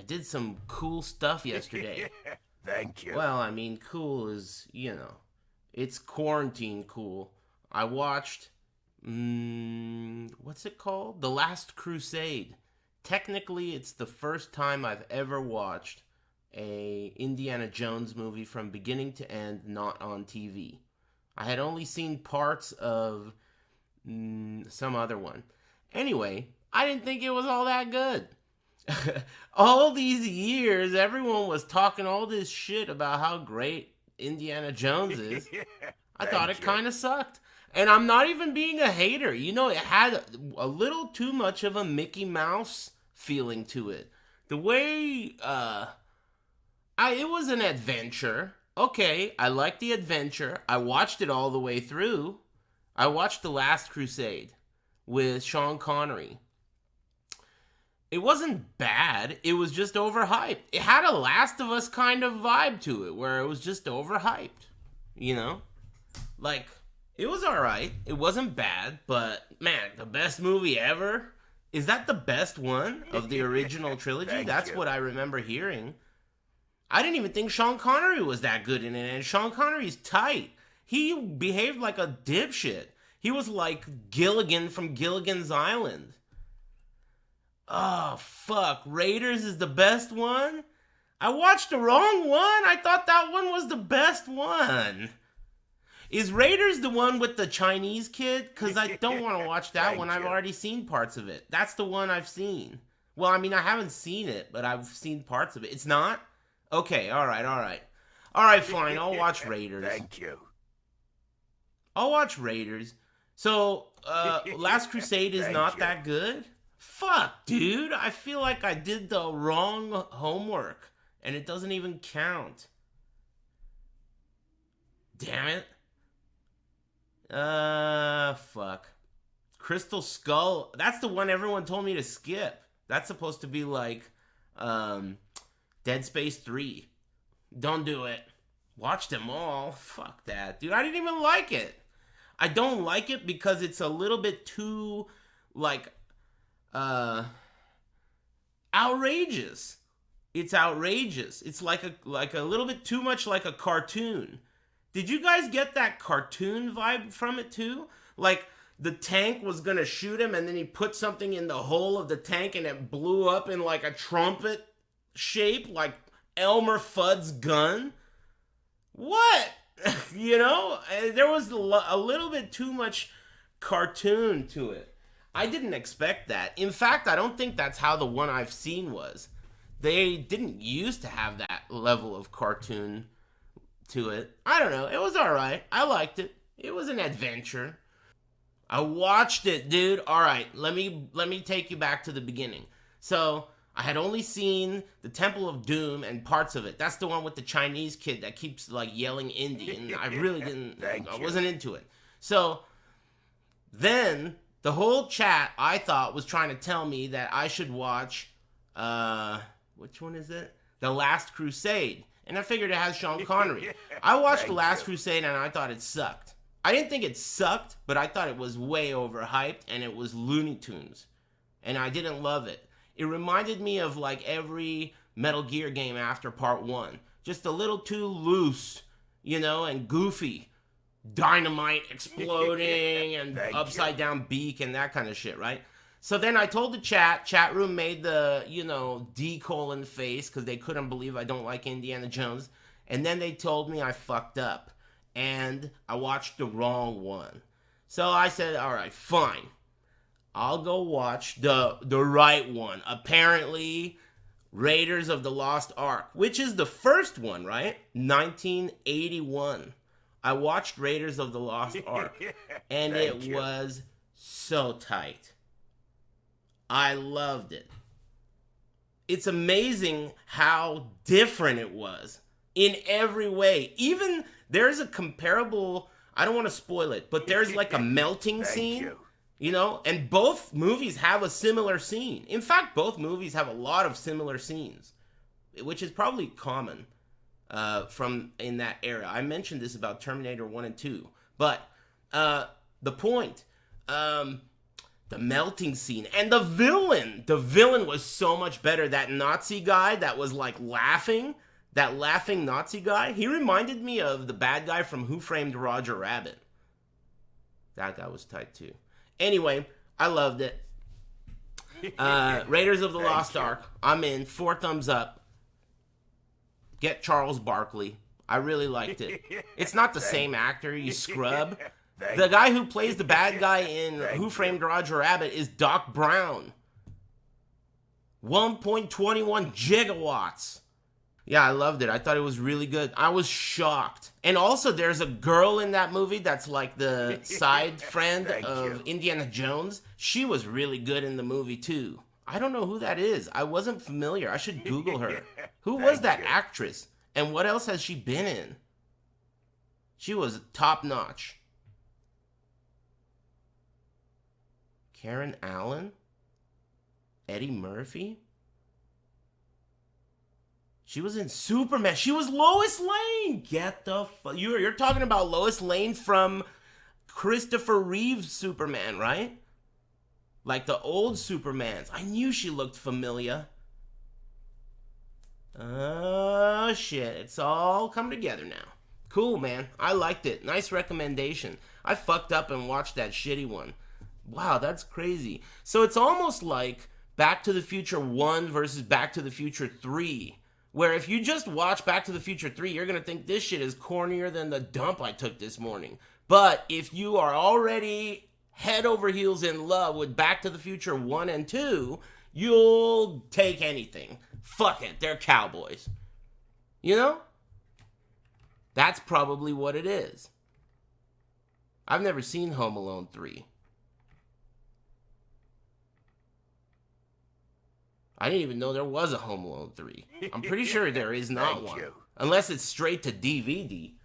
did some cool stuff yesterday. Thank you. Well, I mean, cool is, it's quarantine cool. I watched, what's it called? The Last Crusade. Technically, it's the first time I've ever watched a Indiana Jones movie from beginning to end, not on TV. I had only seen parts of some other one. Anyway, I didn't think it was all that good. All these years, everyone was talking all this shit about how great Indiana Jones is. I thought it kind of sucked. And I'm not even being a hater. It had a little too much of a Mickey Mouse feeling to it. The way, it was an adventure. Okay, I liked the adventure. I watched it all the way through. I watched The Last Crusade with Sean Connery. It wasn't bad. It was just overhyped. It had a Last of Us kind of vibe to it, where it was just overhyped. Like, it was alright. It wasn't bad, but, man, the best movie ever? Is that the best one of the original trilogy? That's what I remember hearing. I didn't even think Sean Connery was that good in it, and Sean Connery's tight. He behaved like a dipshit. He was like Gilligan from Gilligan's Island. Oh, fuck. Raiders is the best one? I watched the wrong one? I thought that one was the best one. Is Raiders the one with the Chinese kid? Because I don't want to watch that one. I've already seen parts of it. That's the one I've seen. Well, I mean, I haven't seen it, but I've seen parts of it. It's not? Okay, alright. Alright, fine. I'll watch Raiders. Thank you. I'll watch Raiders. So, Last Crusade is not that good? Fuck, dude. I feel like I did the wrong homework, and it doesn't even count. Damn it. Fuck. Crystal Skull. That's the one everyone told me to skip. That's supposed to be like, Dead Space 3. Don't do it. Watch them all. Fuck that. Dude, I didn't even like it. I don't like it because it's a little bit too, like, outrageous. It's outrageous. It's like a little bit too much like a cartoon. Did you guys get that cartoon vibe from it too? Like, the tank was gonna shoot him and then he put something in the hole of the tank and it blew up in like a trumpet shape, like Elmer Fudd's gun? What? There was a little bit too much cartoon to it. I didn't expect that. In fact, I don't think that's how the one I've seen was. They didn't used to have that level of cartoon to it. I don't know. It was alright. I liked it. It was an adventure. I watched it, dude. Alright, let me take you back to the beginning. So, I had only seen the Temple of Doom and parts of it. That's the one with the Chinese kid that keeps, like, yelling indie. And I really didn't, I wasn't into it. So, then, the whole chat, I thought, was trying to tell me that I should watch, which one is it? The Last Crusade. And I figured it has Sean Connery. I watched The Last Crusade and I thought it sucked. I didn't think it sucked, but I thought it was way overhyped and it was Looney Tunes. And I didn't love it. It reminded me of like every Metal Gear game after part 1. Just a little too loose, and goofy. Dynamite exploding and upside down beak and that kind of shit, right? So then I told the chat room made the, D colon face because they couldn't believe I don't like Indiana Jones. And then they told me I fucked up and I watched the wrong one. So I said, all right, fine. I'll go watch the right one. Apparently, Raiders of the Lost Ark, which is the first one, right? 1981. I watched Raiders of the Lost Ark, and it was so tight. I loved it. It's amazing how different it was in every way. Even there's a comparable, I don't want to spoil it, but there's like a melting scene. And both movies have a similar scene. In fact, both movies have a lot of similar scenes, which is probably common from in that era. I mentioned this about Terminator 1 and 2. But the point, the The melting scene. And the villain. The villain was so much better. That Nazi guy that was like laughing. That laughing Nazi guy. He reminded me of the bad guy from Who Framed Roger Rabbit. That guy was tight too. Anyway, I loved it. Raiders of the Lost Ark. I'm in. 4 thumbs up. Get Charles Barkley. I really liked it. It's not the same actor, you scrub. The guy who plays the bad guy in Who Framed Roger Rabbit is Doc Brown. 1.21 gigawatts. Yeah, I loved it. I thought it was really good. I was shocked. And also, there's a girl in that movie that's like the side friend of Indiana Jones. She was really good in the movie, too. I don't know who that is. I wasn't familiar. I should Google her. Who was that actress? And what else has she been in? She was top notch. Karen Allen? Eddie Murphy? She was in Superman. She was Lois Lane. Get the fuck. You're talking about Lois Lane from Christopher Reeve's Superman, right? Like the old Supermans. I knew she looked familiar. Oh, shit. It's all come together now. Cool, man. I liked it. Nice recommendation. I fucked up and watched that shitty one. Wow, that's crazy. So it's almost like Back to the Future 1 versus Back to the Future 3. Where if you just watch Back to the Future 3, you're going to think this shit is cornier than the dump I took this morning. But if you are already head over heels in love with Back to the Future 1 and 2, you'll take anything. Fuck it, they're cowboys. You know? That's probably what it is. I've never seen Home Alone 3. I didn't even know there was a Home Alone 3. I'm pretty sure there is not one. Unless it's straight to DVD.